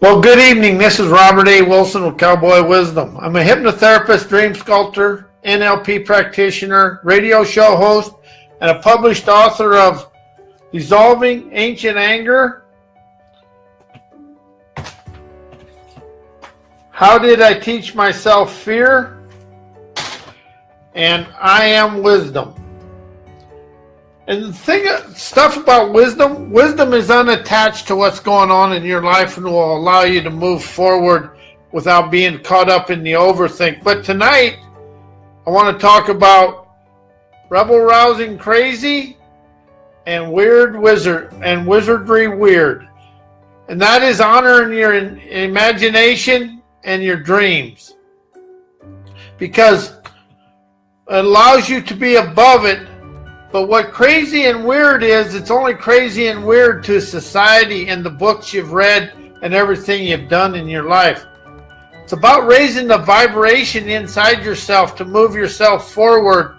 Well, good evening. This is Robert A. Wilson with Cowboy Wisdom. I'm a hypnotherapist, dream sculptor, NLP practitioner, radio show host, and a published author of Dissolving Ancient Anger. How did I teach myself fear? And I am wisdom. And the stuff about wisdom is unattached to what's going on in your life and will allow you to move forward without being caught up in the overthink. But tonight, I want to talk about rebel rousing crazy and wizardry weird. And that is honoring your imagination and your dreams. Because it allows you to be above it. But what crazy and weird is, it's only crazy and weird to society and the books you've read and everything you've done in your life. It's about raising the vibration inside yourself to move yourself forward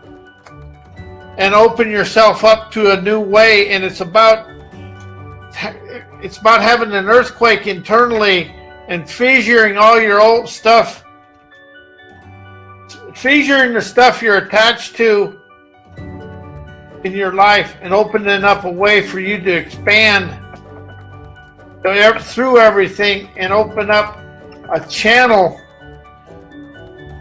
and open yourself up to a new way. And it's about having an earthquake internally and fissuring all your old stuff, fissuring the stuff you're attached to in your life and opening up a way for you to expand through everything and open up a channel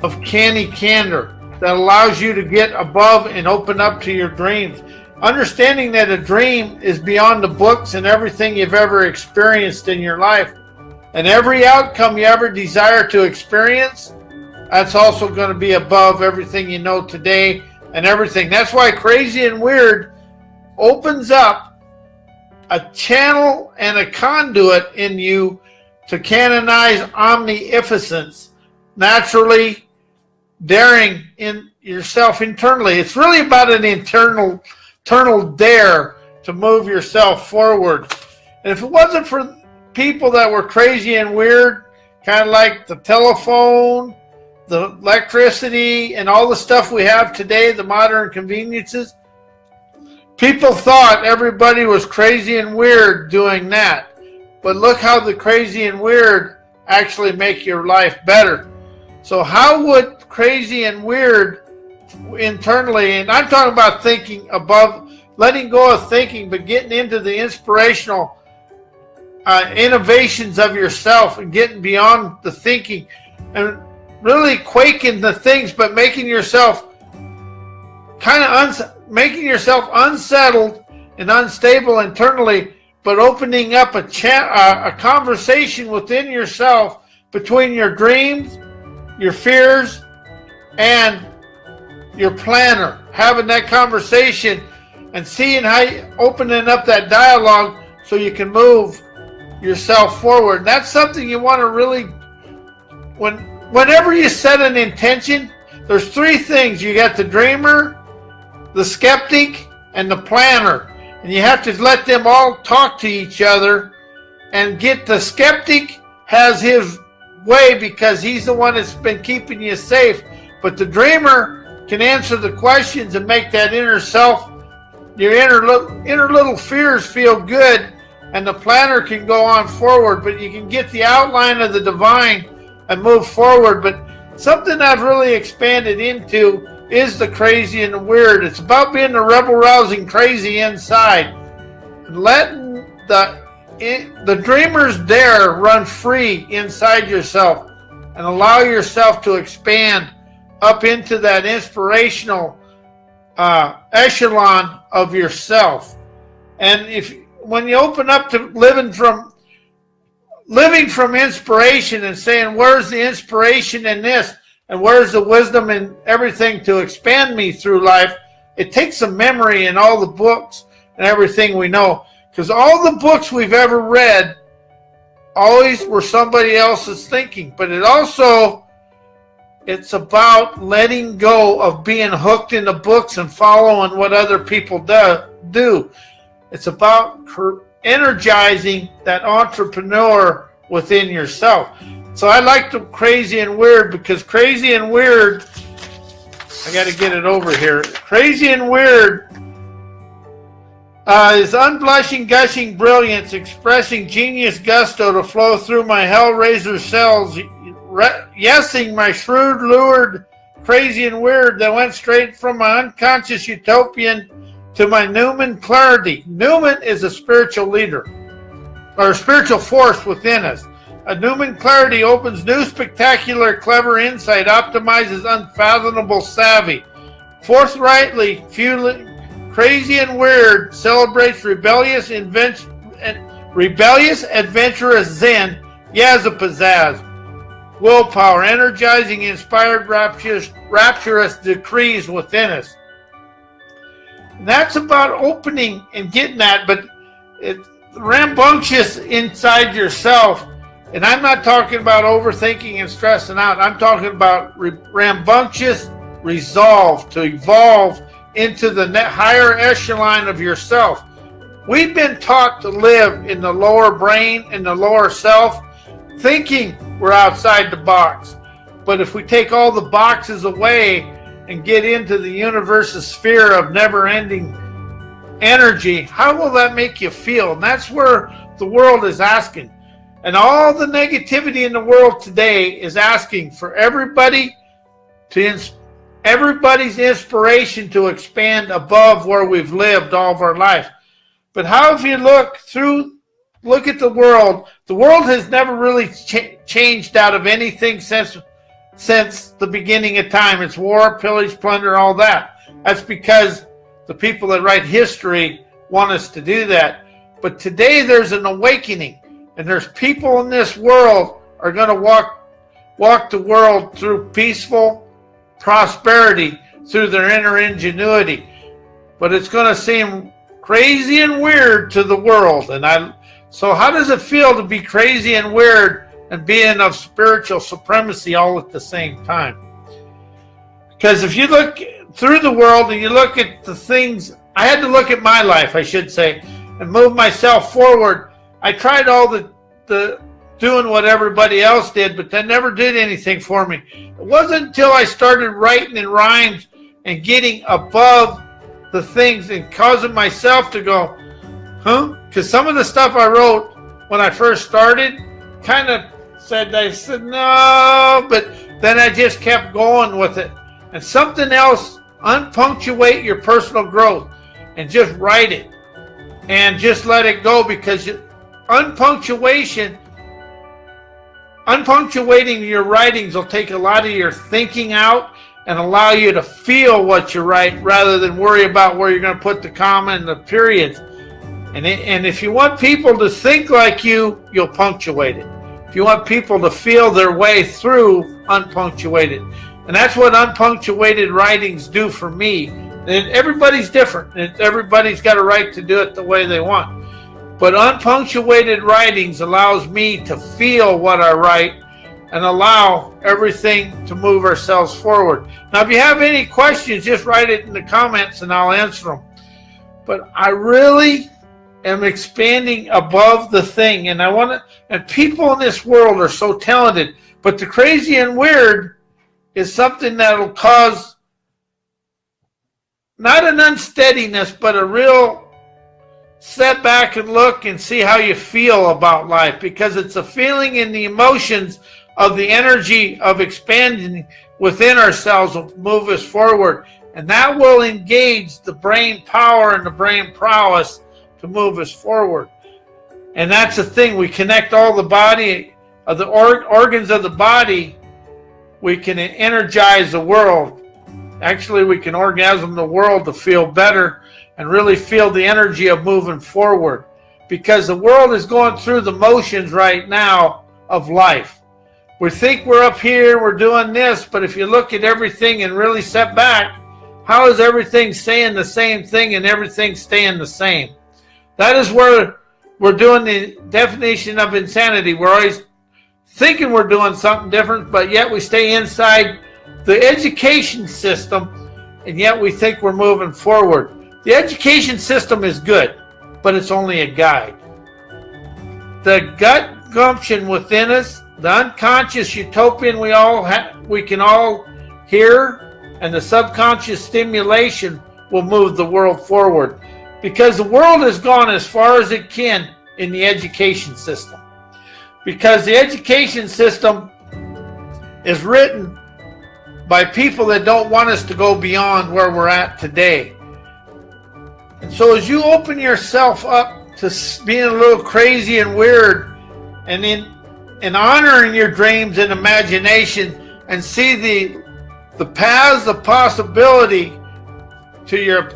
of canny candor that allows you to get above and open up to your dreams. Understanding that a dream is beyond the books and everything you've ever experienced in your life. And every outcome you ever desire to experience, that's also going to be above everything you know today and everything. That's why crazy and weird opens up a channel and a conduit in you to canonize omnificence, naturally daring in yourself internally. It's really about an internal dare to move yourself forward. And if it wasn't for people that were crazy and weird, kind of like the telephone, the electricity, and all the stuff we have today, the modern conveniences, people thought everybody was crazy and weird doing that. But look how the crazy and weird actually make your life better. So how would crazy and weird internally, and I'm talking about thinking above, letting go of thinking, but getting into the inspirational innovations of yourself and getting beyond the thinking and really quaking the things, but making yourself making yourself unsettled and unstable internally, but opening up a conversation within yourself between your dreams, your fears, and your planner. Having that conversation and seeing how you opening up that dialogue so you can move yourself forward. And that's something you want to really, whenever you set an intention, there's three things. You got the dreamer, the skeptic, and the planner. And you have to let them all talk to each other and get the skeptic has his way because he's the one that's been keeping you safe. But the dreamer can answer the questions and make that inner self, your inner little fears feel good, and the planner can go on forward. But you can get the outline of the divine and move forward. But something I've really expanded into is the crazy and the weird. It's about being the rebel rousing crazy inside and letting the dreamer's dare run free inside yourself and allow yourself to expand up into that inspirational echelon of yourself. And when you open up to living from inspiration and saying, where's the inspiration in this? And where's the wisdom and everything to expand me through life? It takes some memory in all the books and everything we know. Because all the books we've ever read always were somebody else's thinking. But it's about letting go of being hooked in the books and following what other people do. It's about energizing that entrepreneur within yourself. So I like the crazy and weird because crazy and weird, I got to get it over here. Crazy and weird His unblushing, gushing brilliance, expressing genius gusto to flow through my hellraiser cells, yesing my shrewd, lured, crazy, and weird that went straight from my unconscious utopian to my Newman clarity. Newman is a spiritual leader, or a spiritual force within us. A Newman clarity opens new, spectacular, clever insight, optimizes unfathomable savvy, forthrightly, fueling, crazy and weird, celebrates rebellious, adventurous zen, yazza pizzazz, willpower, energizing, inspired, rapturous decrees within us. And that's about opening and getting that, but it's rambunctious inside yourself. And I'm not talking about overthinking and stressing out. I'm talking about rambunctious resolve to evolve into the higher echelon of yourself. We've been taught to live in the lower brain and the lower self, thinking we're outside the box. But if we take all the boxes away and get into the universe's sphere of never-ending energy, how will that make you feel? And that's where the world is asking. And all the negativity in the world today is asking for everybody's inspiration to expand above where we've lived all of our life. But how if you look at the world has never really changed out of anything since the beginning of time. It's war, pillage, plunder, all that. That's because the people that write history want us to do that. But today there's an awakening. And there's people in this world are going to walk the world through peaceful prosperity, through their inner ingenuity. But it's going to seem crazy and weird to the world. So how does it feel to be crazy and weird and being of spiritual supremacy all at the same time? Because if you look through the world and you look at the things, I had to look at my life, I should say, and move myself forward. I tried all the doing what everybody else did, but that never did anything for me. It wasn't until I started writing in rhymes and getting above the things and causing myself to go, huh? Because some of the stuff I wrote when I first started kind of I said no, but then I just kept going with it. And something else, unpunctuate your personal growth and just write it and just let it go, because unpunctuating your writings will take a lot of your thinking out and allow you to feel what you write rather than worry about where you're going to put the comma and the periods. And if you want people to think like you, you'll punctuate it. If you want people to feel their way through, unpunctuated. And that's what unpunctuated writings do for me. And everybody's different. Everybody's got a right to do it the way they want. But unpunctuated writings allows me to feel what I write and allow everything to move ourselves forward. Now, if you have any questions, just write it in the comments and I'll answer them. But I really am expanding above the thing, and and people in this world are so talented, but the crazy and weird is something that'll cause not an unsteadiness, but a real set back and look and see how you feel about life, because it's a feeling in the emotions of the energy of expanding within ourselves will move us forward, and that will engage the brain power and the brain prowess to move us forward. And that's the thing, we connect all the body of the organs of the body. We can energize the world. Actually, we can orgasm the world to feel better and really feel the energy of moving forward, because the world is going through the motions right now of life. We think we're up here, we're doing this, but if you look at everything and really step back, how is everything saying the same thing and everything staying the same? That is where we're doing the definition of insanity. We're always thinking we're doing something different, but yet we stay inside the education system, and yet we think we're moving forward. The education system is good, but it's only a guide. The gut gumption within us, the unconscious utopian we can all hear, and the subconscious stimulation will move the world forward. because the world has gone as far as it can in the education system. Because the education system is written by people that don't want us to go beyond where we're at today. And so as you open yourself up to being a little crazy and weird, and honoring your dreams and imagination, and see the paths of possibility to your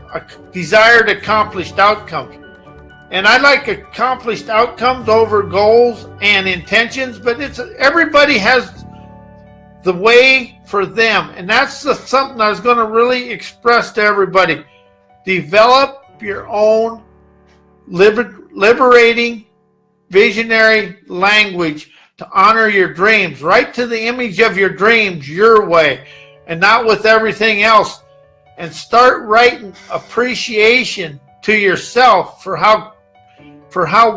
desired accomplished outcomes. And I like accomplished outcomes over goals and intentions, but everybody has the way for them. And that's something I was going to really express to everybody. Develop your own liberating, visionary language to honor your dreams. Write to the image of your dreams your way, and not with everything else. And start writing appreciation to yourself for how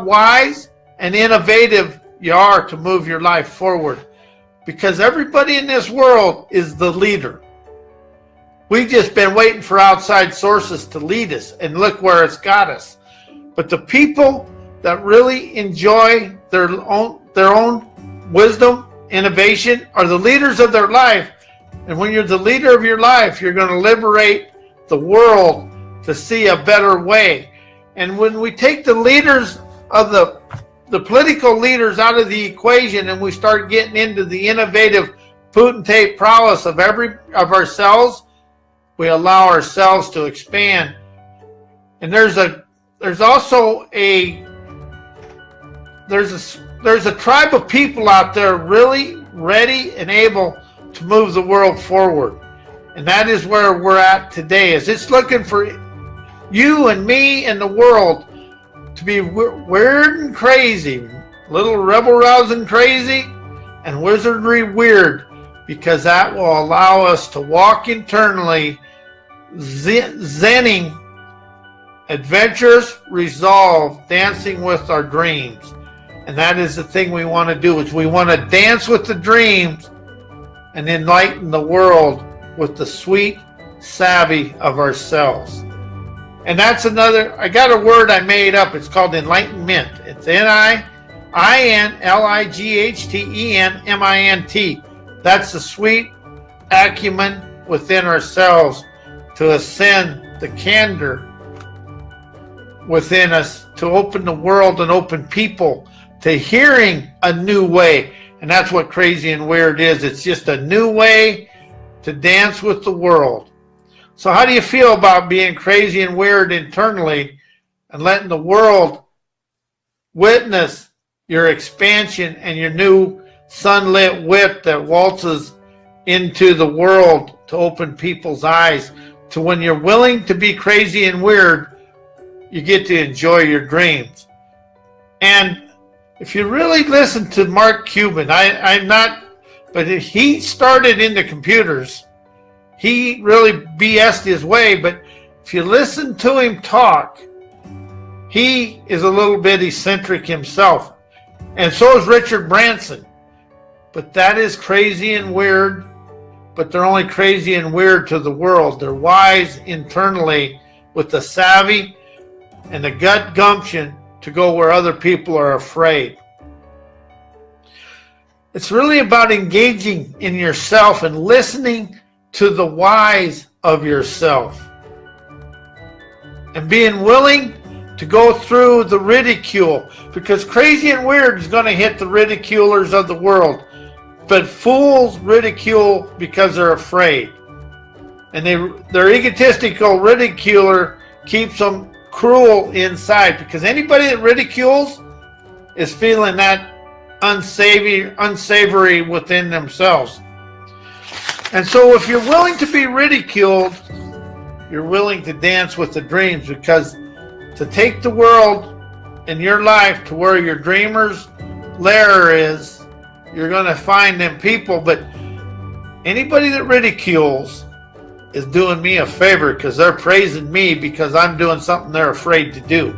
wise and innovative you are to move your life forward. Because everybody in this world is the leader. We've just been waiting for outside sources to lead us, and look where it's got us. But the people that really enjoy their own wisdom, innovation, are the leaders of their life. And when you're the leader of your life, you're going to liberate the world to see a better way. And when we take the leaders of the political leaders out of the equation, and we start getting into the innovative potentate prowess of ourselves, we allow ourselves to expand. And there's a tribe of people out there really ready and able to move the world forward. And that is where we're at today. Is it's looking for you and me and the world to be weird and crazy, little rebel rousing crazy and wizardry weird, because that will allow us to walk internally, zenning, adventurous resolve, dancing with our dreams. And that is the thing we want to do, is we want to dance with the dreams and enlighten the world with the sweet savvy of ourselves. And that's I got a word I made up. It's called enlightenment. It's NINLIGHTENMINT. That's the sweet acumen within ourselves to ascend the candor within us, to open the world and open people to hearing a new way. And that's what crazy and weird is. It's just a new way to dance with the world. So how do you feel about being crazy and weird internally and letting the world witness your expansion and your new sunlit whip that waltzes into the world to open people's eyes to when you're willing to be crazy and weird, you get to enjoy your dreams. And if you really listen to Mark Cuban, but he started in the computers. He really BS'd his way, but if you listen to him talk, he is a little bit eccentric himself. And so is Richard Branson. But that is crazy and weird, but they're only crazy and weird to the world. They're wise internally with the savvy and the gut gumption to go where other people are afraid. It's really about engaging in yourself and listening to the whys of yourself, and being willing to go through the ridicule, because crazy and weird is going to hit the ridiculers of the world, but fools ridicule because they're afraid, and their egotistical ridiculer keeps them cruel inside, because anybody that ridicules is feeling that unsavory within themselves. And so if you're willing to be ridiculed, you're willing to dance with the dreams, because to take the world in your life to where your dreamer's lair is, you're going to find them people. But anybody that ridicules is doing me a favor, because they're praising me because I'm doing something they're afraid to do.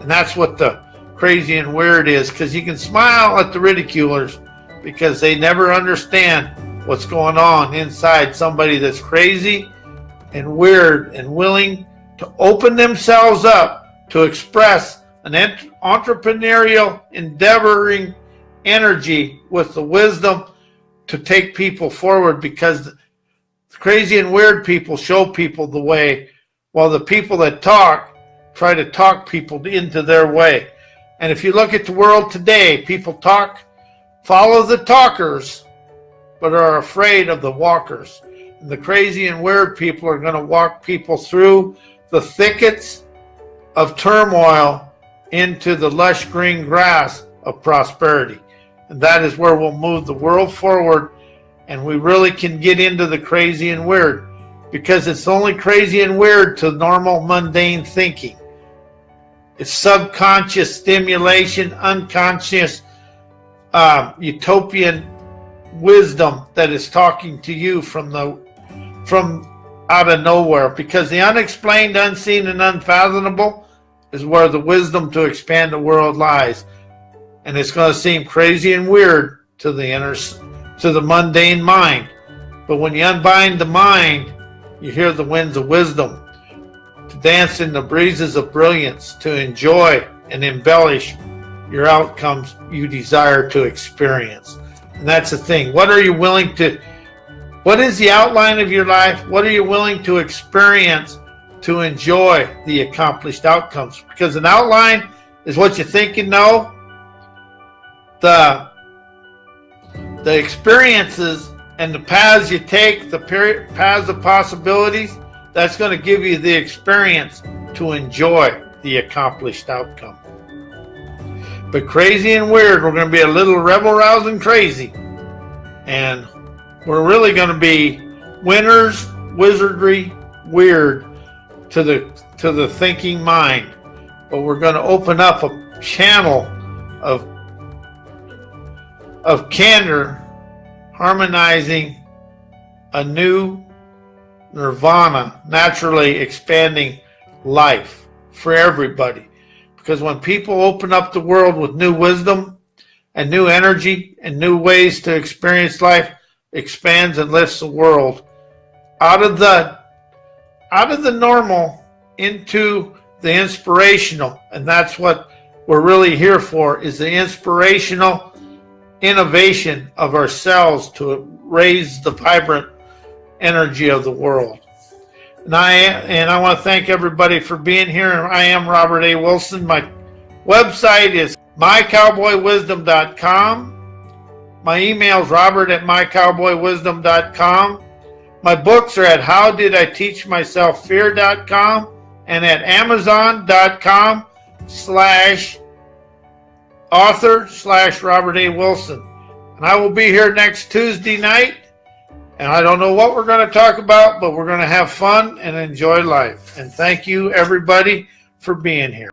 And that's what the crazy and weird is, because you can smile at the ridiculers because they never understand what's going on inside somebody that's crazy and weird and willing to open themselves up to express an entrepreneurial, endeavoring energy with the wisdom to take people forward, because the crazy and weird people show people the way, while the people that talk try to talk people into their way. And if you look at the world today, people talk, follow the talkers, but are afraid of the walkers. And the crazy and weird people are going to walk people through the thickets of turmoil into the lush green grass of prosperity. And that is where we'll move the world forward, and we really can get into the crazy and weird, because it's only crazy and weird to normal mundane thinking. It's subconscious stimulation, unconscious utopian wisdom that is talking to you from out of nowhere, because the unexplained, unseen, and unfathomable is where the wisdom to expand the world lies. And it's going to seem crazy and weird to the mundane mind, but when you unbind the mind, you hear the winds of wisdom, to dance in the breezes of brilliance, to enjoy and embellish your outcomes you desire to experience. And that's the thing. What is the outline of your life? What are you willing to experience to enjoy the accomplished outcomes? Because an outline is what you think you know. The experiences and the paths you take, the paths of possibilities, that's going to give you the experience to enjoy the accomplished outcome. But crazy and weird, we're going to be a little rebel, rousing, crazy. And we're really going to be winners, wizardry, weird to the thinking mind. But we're going to open up a channel of candor, harmonizing a new nirvana, naturally expanding life for everybody. Because when people open up the world with new wisdom and new energy and new ways to experience life, expands and lifts the world out of the normal into the inspirational. And that's what we're really here for, is the inspirational innovation of ourselves to raise the vibrant energy of the world. And I want to thank everybody for being here. I am Robert A. Wilson. My website is mycowboywisdom.com. My email is robert@mycowboywisdom.com. My books are at howdiditeachmyselffear.com and at amazon.com/author/Robert A. Wilson. And I will be here next Tuesday night. And I don't know what we're going to talk about, but we're going to have fun and enjoy life. And thank you, everybody, for being here.